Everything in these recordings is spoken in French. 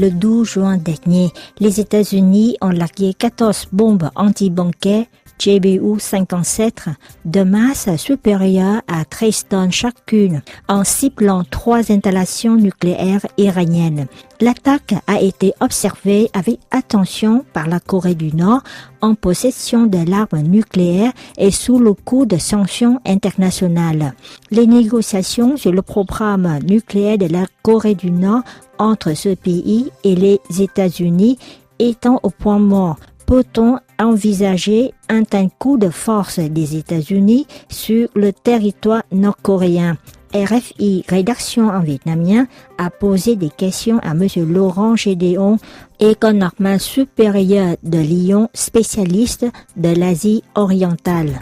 Le 12 juin dernier, les États-Unis ont largué 14 bombes anti-banquets JBU-57 de masse supérieure à 13 tonnes chacune en ciblant 3 installations nucléaires iraniennes. L'attaque a été observée avec attention par la Corée du Nord en possession de l'arme nucléaire et sous le coup de sanctions internationales. Les négociations sur le programme nucléaire de la Corée du Nord entre ce pays et les États-Unis étant au point mort, peut-on envisager un tel coup de force des États-Unis sur le territoire nord-coréen? RFI Rédaction en vietnamien a posé des questions à M. Laurent Gédéon, économiste supérieur de Lyon, spécialiste de l'Asie orientale.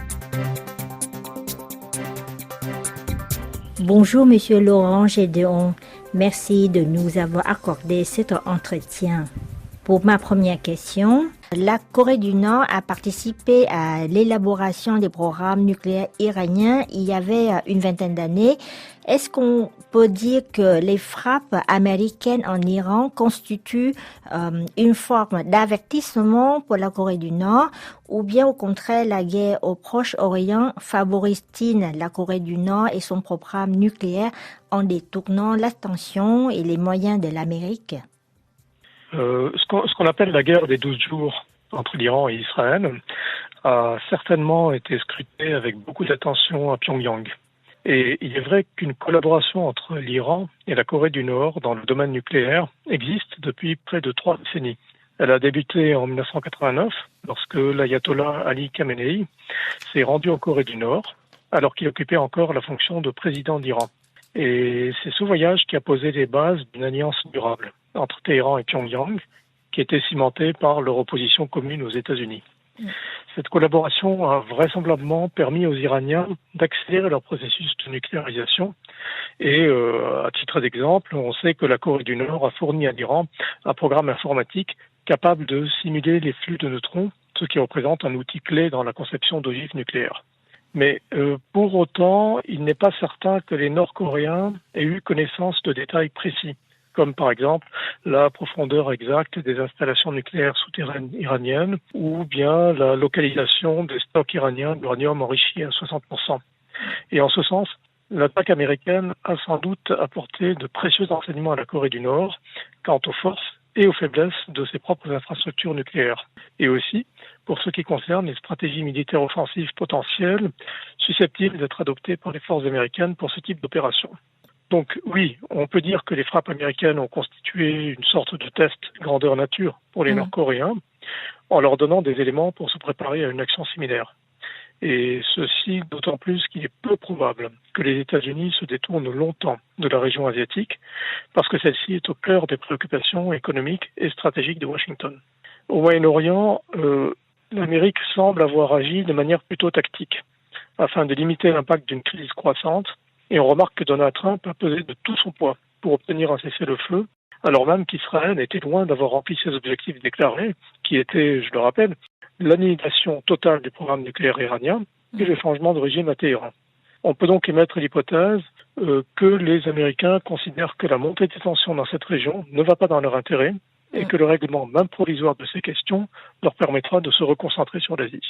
Bonjour M. Laurent Gédéon, merci de nous avoir accordé cet entretien. Pour ma première question, la Corée du Nord a participé à l'élaboration des programmes nucléaires iraniens il y avait une vingtaine d'années. Est-ce qu'on peut dire que les frappes américaines en Iran constituent une forme d'avertissement pour la Corée du Nord, ou bien au contraire la guerre au Proche-Orient favorise-t-il la Corée du Nord et son programme nucléaire en détournant l'attention et les moyens de l'Amérique? Ce qu'on appelle la guerre des 12 jours entre l'Iran et Israël a certainement été scruté avec beaucoup d'attention à Pyongyang. Et il est vrai qu'une collaboration entre l'Iran et la Corée du Nord dans le domaine nucléaire existe depuis près de 3 décennies. Elle a débuté en 1989 lorsque l'ayatollah Ali Khamenei s'est rendu en Corée du Nord alors qu'il occupait encore la fonction de président d'Iran. Et c'est ce voyage qui a posé les bases d'une alliance durable entre Téhéran et Pyongyang, qui était cimentée par leur opposition commune aux États-Unis. Cette collaboration a vraisemblablement permis aux Iraniens d'accélérer leur processus de nucléarisation. Et à titre d'exemple, on sait que la Corée du Nord a fourni à l'Iran un programme informatique capable de simuler les flux de neutrons, ce qui représente un outil clé dans la conception d'ogives nucléaires. Mais pour autant, il n'est pas certain que les Nord-Coréens aient eu connaissance de détails précis, comme par exemple la profondeur exacte des installations nucléaires souterraines iraniennes ou bien la localisation des stocks iraniens d'uranium enrichi à 60%. Et en ce sens, l'attaque américaine a sans doute apporté de précieux renseignements à la Corée du Nord quant aux forces et aux faiblesses de ses propres infrastructures nucléaires. Et aussi, pour ce qui concerne les stratégies militaires offensives potentielles susceptibles d'être adoptées par les forces américaines pour ce type d'opération. Donc oui, on peut dire que les frappes américaines ont constitué une sorte de test grandeur nature pour les Nord-Coréens, en leur donnant des éléments pour se préparer à une action similaire. Et ceci d'autant plus qu'il est peu probable que les États-Unis se détournent longtemps de la région asiatique, parce que celle-ci est au cœur des préoccupations économiques et stratégiques de Washington. Au Moyen-Orient, l'Amérique semble avoir agi de manière plutôt tactique, afin de limiter l'impact d'une crise croissante. Et on remarque que Donald Trump a pesé de tout son poids pour obtenir un cessez-le-feu, alors même qu'Israël était loin d'avoir rempli ses objectifs déclarés, qui étaient, je le rappelle, l'annihilation totale du programme nucléaire iranien et le changement de régime à Téhéran. On peut donc émettre l'hypothèse que les Américains considèrent que la montée des tensions dans cette région ne va pas dans leur intérêt et que le règlement même provisoire de ces questions leur permettra de se reconcentrer sur l'Asie.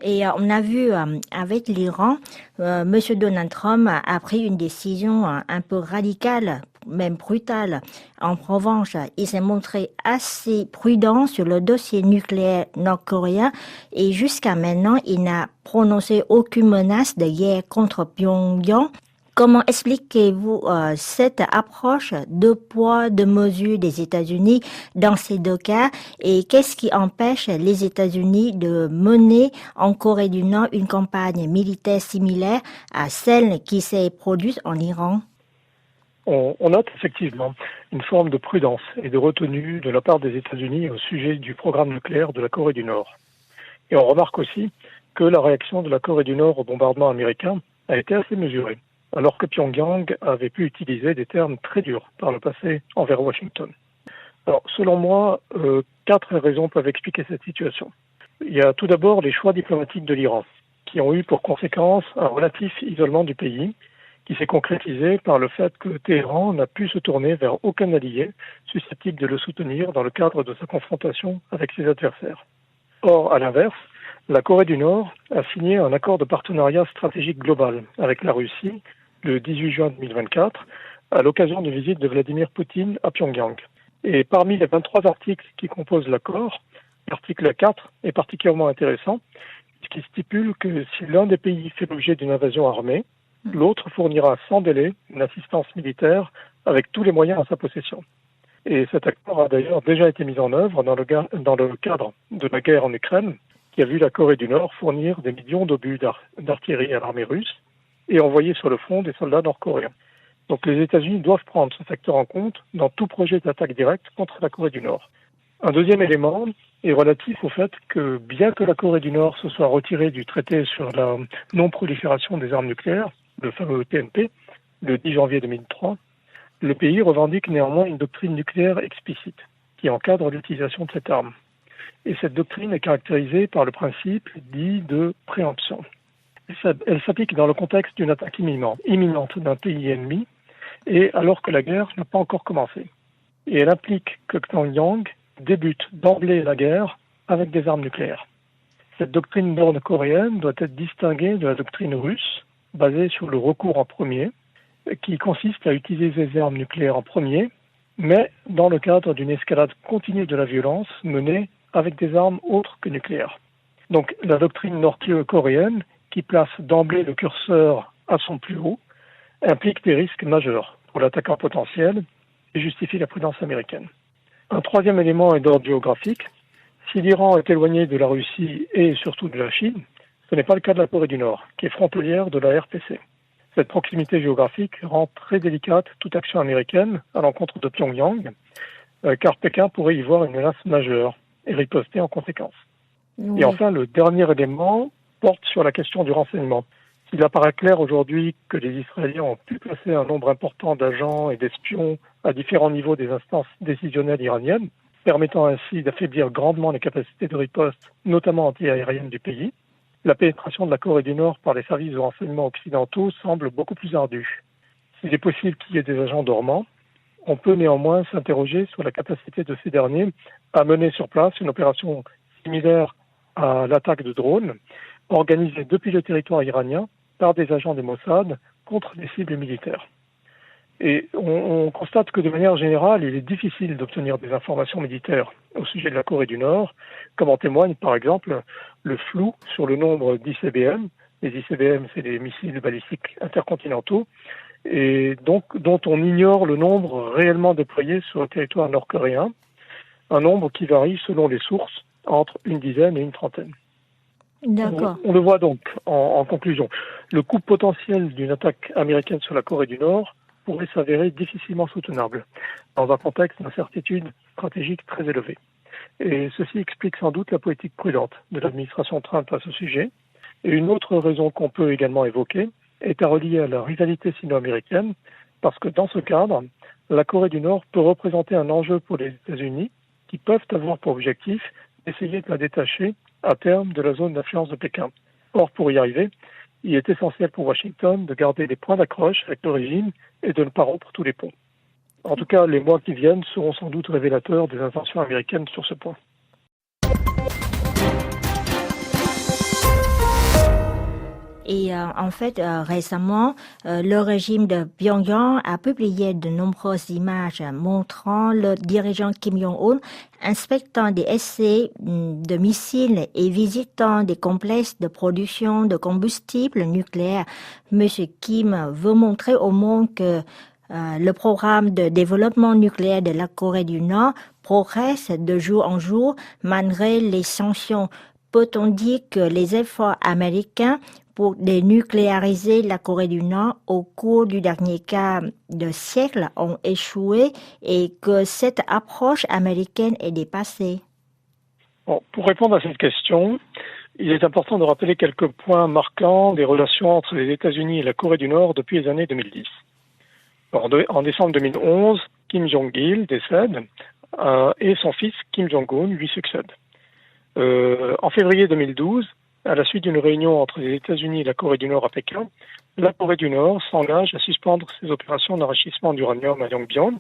Et on a vu avec l'Iran, M. Donald Trump a pris une décision un peu radicale, même brutale. En revanche, il s'est montré assez prudent sur le dossier nucléaire nord-coréen et jusqu'à maintenant, il n'a prononcé aucune menace de guerre contre Pyongyang. Comment expliquez-vous cette approche deux poids, deux mesures des États-Unis dans ces deux cas et qu'est-ce qui empêche les États-Unis de mener en Corée du Nord une campagne militaire similaire à celle qui s'est produite en Iran? On note effectivement une forme de prudence et de retenue de la part des États-Unis au sujet du programme nucléaire de la Corée du Nord. Et on remarque aussi que la réaction de la Corée du Nord au bombardement américain a été assez mesurée, alors que Pyongyang avait pu utiliser des termes très durs par le passé envers Washington. Alors, selon moi, 4 raisons peuvent expliquer cette situation. Il y a tout d'abord les choix diplomatiques de l'Iran, qui ont eu pour conséquence un relatif isolement du pays, qui s'est concrétisé par le fait que Téhéran n'a pu se tourner vers aucun allié susceptible de le soutenir dans le cadre de sa confrontation avec ses adversaires. Or, à l'inverse, la Corée du Nord a signé un accord de partenariat stratégique global avec la Russie le 18 juin 2024 à l'occasion d'une visite de Vladimir Poutine à Pyongyang. Et parmi les 23 articles qui composent l'accord, l'article 4 est particulièrement intéressant puisqu'il stipule que si l'un des pays fait l'objet d'une invasion armée, l'autre fournira sans délai une assistance militaire avec tous les moyens à sa possession. Et cet accord a d'ailleurs déjà été mis en œuvre dans le cadre de la guerre en Ukraine, qui a vu la Corée du Nord fournir des millions d'obus d'artillerie à l'armée russe et envoyer sur le front des soldats nord-coréens. Donc les États-Unis doivent prendre ce facteur en compte dans tout projet d'attaque directe contre la Corée du Nord. Un deuxième élément est relatif au fait que bien que la Corée du Nord se soit retirée du traité sur la non-prolifération des armes nucléaires, le fameux TNP, le 10 janvier 2003, le pays revendique néanmoins une doctrine nucléaire explicite qui encadre l'utilisation de cette arme. Et cette doctrine est caractérisée par le principe dit de préemption. Elle s'applique dans le contexte d'une attaque imminente d'un pays ennemi et alors que la guerre n'a pas encore commencé. Et elle implique que Pyongyang débute d'emblée la guerre avec des armes nucléaires. Cette doctrine nord-coréenne doit être distinguée de la doctrine russe, basée sur le recours en premier, qui consiste à utiliser des armes nucléaires en premier, mais dans le cadre d'une escalade continue de la violence menée avec des armes autres que nucléaires. Donc la doctrine nord-coréenne, qui place d'emblée le curseur à son plus haut, implique des risques majeurs pour l'attaquant potentiel et justifie la prudence américaine. Un troisième élément est d'ordre géographique. Si l'Iran est éloigné de la Russie et surtout de la Chine, ce n'est pas le cas de la Corée du Nord, qui est frontalière de la RPC. Cette proximité géographique rend très délicate toute action américaine à l'encontre de Pyongyang, car Pékin pourrait y voir une menace majeure et riposter en conséquence. Oui. Et enfin, le dernier élément porte sur la question du renseignement. Il apparaît clair aujourd'hui que les Israéliens ont pu placer un nombre important d'agents et d'espions à différents niveaux des instances décisionnelles iraniennes, permettant ainsi d'affaiblir grandement les capacités de riposte, notamment anti-aériennes du pays. La pénétration de la Corée du Nord par les services de renseignement occidentaux semble beaucoup plus ardue. S'il est possible qu'il y ait des agents dormants, on peut néanmoins s'interroger sur la capacité de ces derniers à mener sur place une opération similaire à l'attaque de drones, organisée depuis le territoire iranien par des agents des Mossad contre des cibles militaires. Et on constate que de manière générale, il est difficile d'obtenir des informations militaires au sujet de la Corée du Nord, comme en témoigne par exemple le flou sur le nombre d'ICBM. Les ICBM, c'est des missiles balistiques intercontinentaux, et donc dont on ignore le nombre réellement déployé sur le territoire nord-coréen, un nombre qui varie selon les sources entre une dizaine et une trentaine. D'accord. On le voit donc en conclusion. Le coût potentiel d'une attaque américaine sur la Corée du Nord pourrait s'avérer difficilement soutenable dans un contexte d'incertitude stratégique très élevé. Et ceci explique sans doute la politique prudente de l'administration Trump à ce sujet. Et une autre raison qu'on peut également évoquer est à relier à la rivalité sino-américaine, parce que dans ce cadre, la Corée du Nord peut représenter un enjeu pour les États-Unis qui peuvent avoir pour objectif d'essayer de la détacher à terme de la zone d'influence de Pékin. Or, pour y arriver, il est essentiel pour Washington de garder des points d'accroche avec le régime et de ne pas rompre tous les ponts. En tout cas, les mois qui viennent seront sans doute révélateurs des intentions américaines sur ce point. Et récemment, le régime de Pyongyang a publié de nombreuses images montrant le dirigeant Kim Jong-un inspectant des essais de missiles et visitant des complexes de production de combustible nucléaire. Monsieur Kim veut montrer au monde que le programme de développement nucléaire de la Corée du Nord progresse de jour en jour malgré les sanctions. Peut-on dire que les efforts américains pour dénucléariser la Corée du Nord au cours du dernier quart de siècle ont échoué et que cette approche américaine est dépassée? Bon, pour répondre à cette question, il est important de rappeler quelques points marquants des relations entre les États-Unis et la Corée du Nord depuis les années 2010. En décembre 2011, Kim Jong-il décède et son fils Kim Jong-un lui succède. En février 2012, à la suite d'une réunion entre les États-Unis et la Corée du Nord à Pékin, la Corée du Nord s'engage à suspendre ses opérations d'enrichissement d'uranium à Yongbyon,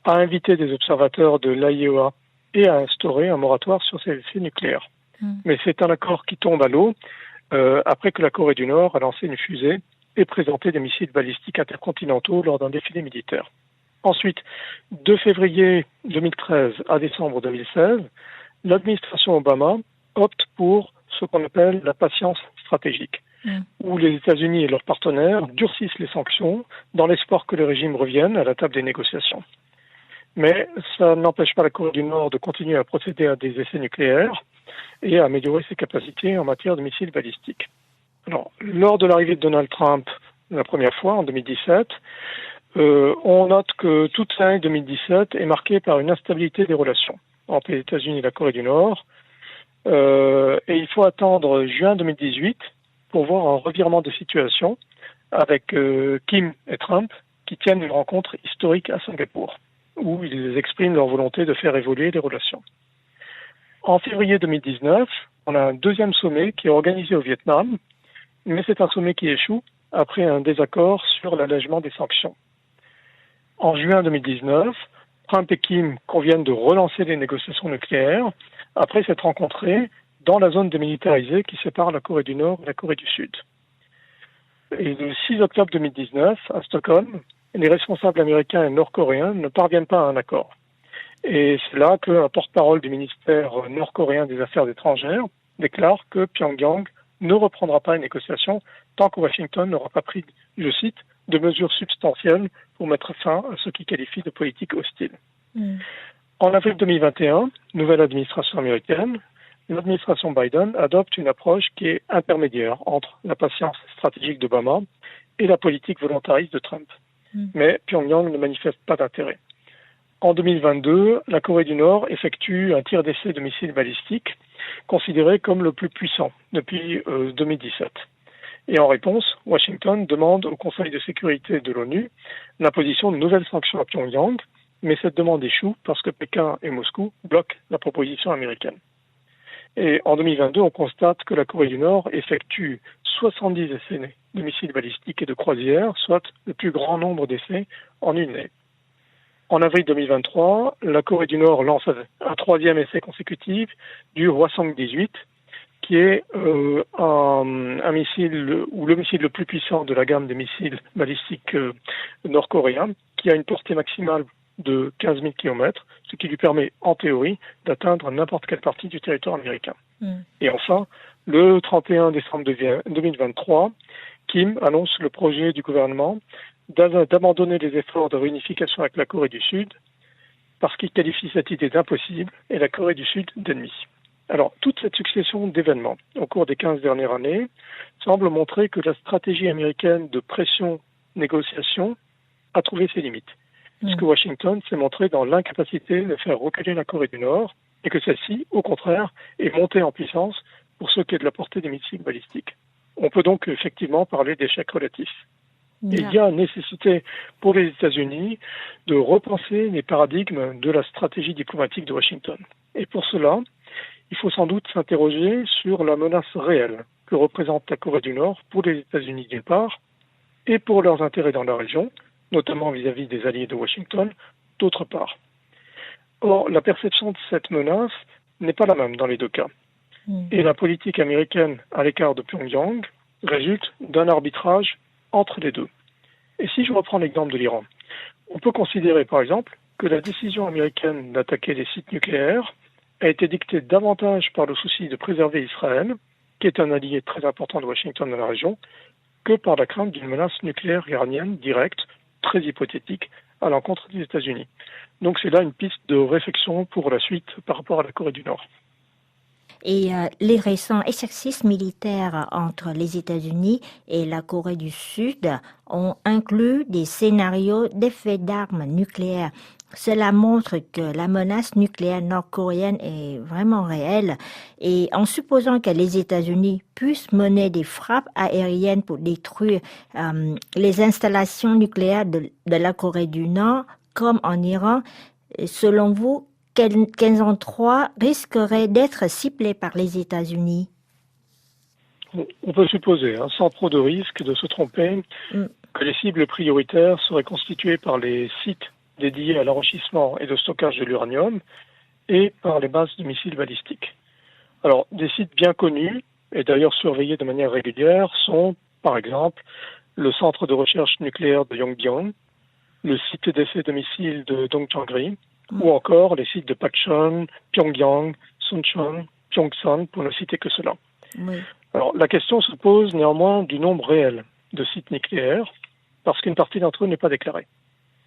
à inviter des observateurs de l'AIEA et à instaurer un moratoire sur ses essais nucléaires. Mais c'est un accord qui tombe à l'eau après que la Corée du Nord a lancé une fusée et présenté des missiles balistiques intercontinentaux lors d'un défilé militaire. Ensuite, de février 2013 à décembre 2016, l'administration Obama opte pour ce qu'on appelle la patience stratégique, où les États-Unis et leurs partenaires durcissent les sanctions dans l'espoir que le régime revienne à la table des négociations. Mais ça n'empêche pas la Corée du Nord de continuer à procéder à des essais nucléaires et à améliorer ses capacités en matière de missiles balistiques. Alors, lors de l'arrivée de Donald Trump la première fois, en 2017, on note que toute l'année 2017 est marquée par une instabilité des relations entre les États-Unis et la Corée du Nord. Et il faut attendre juin 2018 pour voir un revirement de situation avec Kim et Trump qui tiennent une rencontre historique à Singapour, où ils expriment leur volonté de faire évoluer les relations. En février 2019, on a un deuxième sommet qui est organisé au Vietnam, mais c'est un sommet qui échoue après un désaccord sur l'allègement des sanctions. En juin 2019, Trump et Kim conviennent de relancer les négociations nucléaires après s'être rencontrés dans la zone démilitarisée qui sépare la Corée du Nord et la Corée du Sud. Et le 6 octobre 2019, à Stockholm, les responsables américains et nord-coréens ne parviennent pas à un accord. Et c'est là qu'un porte-parole du ministère nord-coréen des Affaires étrangères déclare que Pyongyang ne reprendra pas les négociations tant que Washington n'aura pas pris, je cite, de mesures substantielles pour mettre fin à ce qu'il qualifie de politique hostile. En avril 2021, nouvelle administration américaine, l'administration Biden adopte une approche qui est intermédiaire entre la patience stratégique d'Obama et la politique volontariste de Trump. Mais Pyongyang ne manifeste pas d'intérêt. En 2022, la Corée du Nord effectue un tir d'essai de missiles balistiques considéré comme le plus puissant depuis 2017. Et en réponse, Washington demande au Conseil de sécurité de l'ONU l'imposition de nouvelles sanctions à Pyongyang, mais cette demande échoue parce que Pékin et Moscou bloquent la proposition américaine. Et en 2022, on constate que la Corée du Nord effectue 70 essais de missiles balistiques et de croisières, soit le plus grand nombre d'essais en une année. En avril 2023, la Corée du Nord lance un troisième essai consécutif du Hwasong-18, qui est un missile ou le missile le plus puissant de la gamme des missiles balistiques nord-coréens, qui a une portée maximale de 15 000 km, ce qui lui permet, en théorie, d'atteindre n'importe quelle partie du territoire américain. Et enfin, le 31 décembre 2023, Kim annonce le projet du gouvernement d'abandonner les efforts de réunification avec la Corée du Sud parce qu'il qualifie cette idée d'impossible et la Corée du Sud d'ennemi. Alors, toute cette succession d'événements au cours des 15 dernières années semble montrer que la stratégie américaine de pression-négociation a trouvé ses limites. Puisque Washington s'est montré dans l'incapacité de faire reculer la Corée du Nord et que celle-ci, au contraire, est montée en puissance pour ce qui est de la portée des missiles balistiques. On peut donc effectivement parler d'échec relatif. Et il y a nécessité pour les États-Unis de repenser les paradigmes de la stratégie diplomatique de Washington. Et pour cela, il faut sans doute s'interroger sur la menace réelle que représente la Corée du Nord pour les États-Unis d'une part et pour leurs intérêts dans la région, notamment vis-à-vis des alliés de Washington, d'autre part. Or, la perception de cette menace n'est pas la même dans les deux cas. Et la politique américaine à l'écart de Pyongyang résulte d'un arbitrage entre les deux. Et si je reprends l'exemple de l'Iran, on peut considérer par exemple que la décision américaine d'attaquer les sites nucléaires a été dictée davantage par le souci de préserver Israël, qui est un allié très important de Washington dans la région, que par la crainte d'une menace nucléaire iranienne directe, très hypothétique, à l'encontre des États-Unis. Donc c'est là une piste de réflexion pour la suite par rapport à la Corée du Nord. Et les récents exercices militaires entre les États-Unis et la Corée du Sud ont inclus des scénarios d'effet d'armes nucléaires. Cela montre que la menace nucléaire nord-coréenne est vraiment réelle. Et en supposant que les États-Unis puissent mener des frappes aériennes pour détruire les installations nucléaires de la Corée du Nord, comme en Iran, selon vous, quels endroits risqueraient d'être ciblés par les États-Unis? On peut supposer, sans trop de risque de se tromper, que les cibles prioritaires seraient constituées par les sites dédiés à l'enrichissement et de stockage de l'uranium et par les bases de missiles balistiques. Alors, des sites bien connus et d'ailleurs surveillés de manière régulière sont, par exemple, le centre de recherche nucléaire de Yongbyon, le site d'essai de missiles de Dongchangri, ou encore les sites de Pachon, Pyongyang, Suncheon, Pyeongsan, pour ne citer que cela. Oui. Alors, la question se pose néanmoins du nombre réel de sites nucléaires, parce qu'une partie d'entre eux n'est pas déclarée.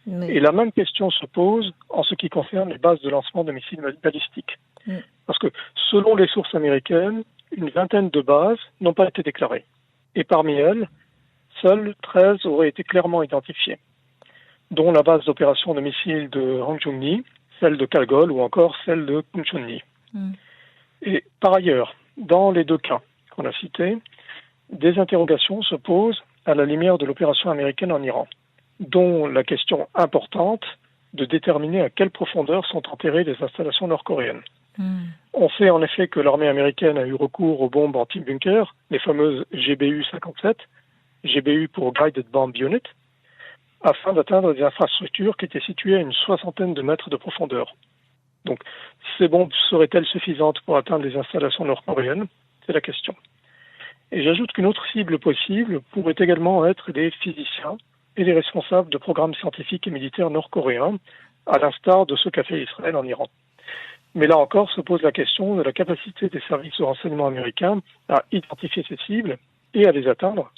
Oui. Et la même question se pose en ce qui concerne les bases de lancement de missiles balistiques. Parce que, selon les sources américaines, une vingtaine de bases n'ont pas été déclarées. Et parmi elles, seules 13 auraient été clairement identifiées, dont la base d'opération de missiles de Hangjungni, celle de Kalgol ou encore celle de Kumchonni. Et par ailleurs, dans les deux cas qu'on a cités, des interrogations se posent à la lumière de l'opération américaine en Iran, dont la question importante de déterminer à quelle profondeur sont enterrées les installations nord-coréennes. On sait en effet que l'armée américaine a eu recours aux bombes anti-bunker, les fameuses GBU-57, GBU pour Guided Bomb Unit, afin d'atteindre des infrastructures qui étaient situées à une 60aine de mètres de profondeur. Donc, ces bombes seraient-elles suffisantes pour atteindre les installations nord-coréennes? C'est la question. Et j'ajoute qu'une autre cible possible pourrait également être des physiciens et les responsables de programmes scientifiques et militaires nord-coréens, à l'instar de ce qu'a fait Israël en Iran. Mais là encore se pose la question de la capacité des services de renseignement américains à identifier ces cibles et à les atteindre,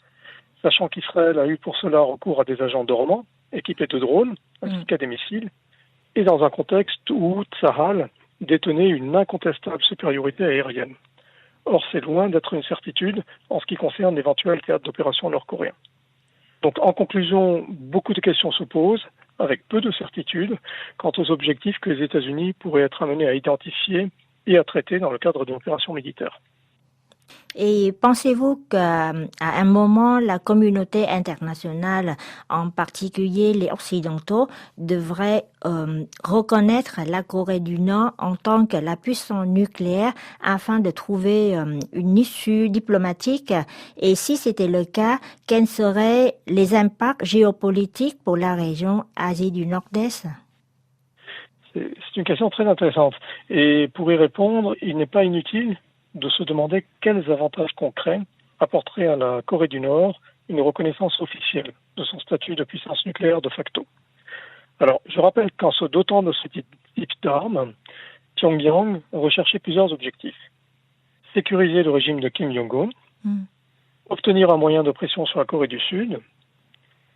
sachant qu'Israël a eu pour cela recours à des agents dormants, équipés de drones, ainsi qu'à des missiles, et dans un contexte où Tsahal détenait une incontestable supériorité aérienne. Or, c'est loin d'être une certitude en ce qui concerne l'éventuel théâtre d'opération nord-coréen. Donc, en conclusion, beaucoup de questions se posent, avec peu de certitude, quant aux objectifs que les États-Unis pourraient être amenés à identifier et à traiter dans le cadre d'une opération militaire. Et pensez-vous qu'à un moment, la communauté internationale, en particulier les Occidentaux, devrait reconnaître la Corée du Nord en tant que la puissance nucléaire afin de trouver une issue diplomatique? Et si c'était le cas, quels seraient les impacts géopolitiques pour la région Asie du Nord-Est? C'est une question très intéressante. Et pour y répondre, il n'est pas inutile de se demander quels avantages concrets apporteraient à la Corée du Nord une reconnaissance officielle de son statut de puissance nucléaire de facto. Alors, je rappelle qu'en se dotant de ce type d'armes, Pyongyang recherchait plusieurs objectifs. Sécuriser le régime de Kim Jong-un, obtenir un moyen de pression sur la Corée du Sud,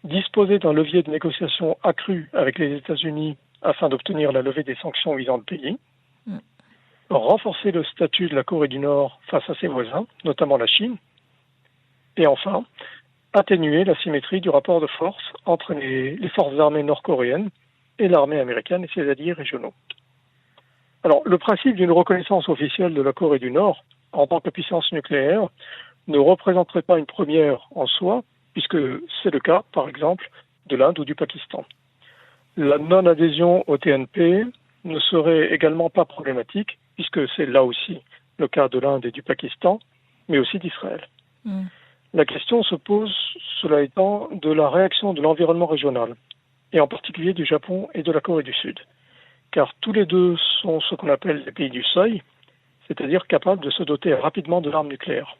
disposer d'un levier de négociation accru avec les États-Unis afin d'obtenir la levée des sanctions visant le pays, renforcer le statut de la Corée du Nord face à ses voisins, notamment la Chine, et enfin, atténuer la symétrie du rapport de force entre les forces armées nord-coréennes et l'armée américaine et ses alliés régionaux. Alors, le principe d'une reconnaissance officielle de la Corée du Nord en tant que puissance nucléaire ne représenterait pas une première en soi, puisque c'est le cas, par exemple, de l'Inde ou du Pakistan. La non-adhésion au TNP ne serait également pas problématique, puisque c'est là aussi le cas de l'Inde et du Pakistan, mais aussi d'Israël. La question se pose, cela étant, de la réaction de l'environnement régional, et en particulier du Japon et de la Corée du Sud, car tous les deux sont ce qu'on appelle les pays du seuil, c'est-à-dire capables de se doter rapidement de l'arme nucléaire.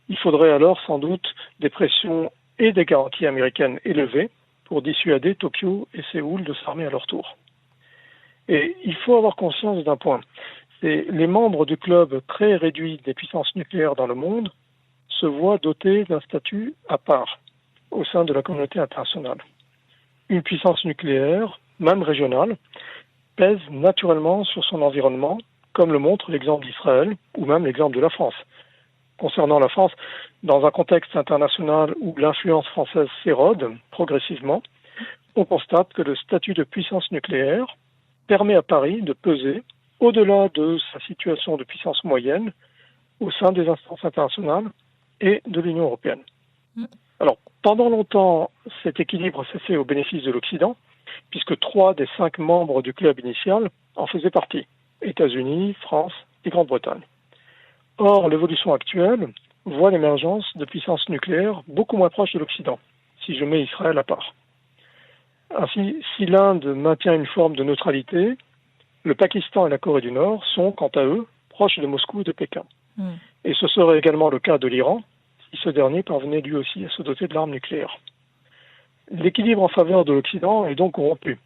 Il faudrait alors sans doute des pressions et des garanties américaines élevées pour dissuader Tokyo et Séoul de s'armer à leur tour. Et il faut avoir conscience d'un point, c'est les membres du club très réduit des puissances nucléaires dans le monde se voient dotés d'un statut à part au sein de la communauté internationale. Une puissance nucléaire, même régionale, pèse naturellement sur son environnement, comme le montre l'exemple d'Israël ou même l'exemple de la France. Concernant la France, dans un contexte international où l'influence française s'érode progressivement, on constate que le statut de puissance nucléaire permet à Paris de peser au-delà de sa situation de puissance moyenne au sein des instances internationales et de l'Union européenne. Alors, pendant longtemps, cet équilibre s'est fait au bénéfice de l'Occident, puisque 3 des 5 membres du club initial en faisaient partie, États-Unis, France et Grande-Bretagne. Or, l'évolution actuelle voit l'émergence de puissances nucléaires beaucoup moins proches de l'Occident, si je mets Israël à part. Ainsi, si l'Inde maintient une forme de neutralité, le Pakistan et la Corée du Nord sont, quant à eux, proches de Moscou et de Pékin. Et ce serait également le cas de l'Iran, si ce dernier parvenait lui aussi à se doter de l'arme nucléaire. L'équilibre en faveur de l'Occident est donc corrompu.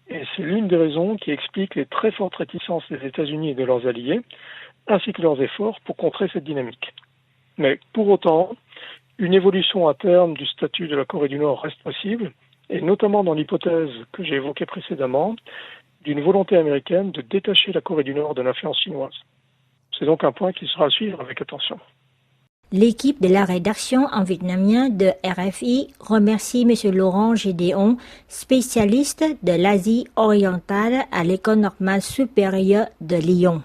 Et c'est l'une des raisons qui explique les très fortes réticences des États-Unis et de leurs alliés, ainsi que leurs efforts pour contrer cette dynamique. Mais pour autant, une évolution à terme du statut de la Corée du Nord reste possible, et notamment dans l'hypothèse que j'ai évoquée précédemment, d'une volonté américaine de détacher la Corée du Nord de l'influence chinoise. C'est donc un point qui sera à suivre avec attention. L'équipe de la rédaction en vietnamien de RFI remercie M. Laurent Gédéon, spécialiste de l'Asie orientale à l'École normale supérieure de Lyon.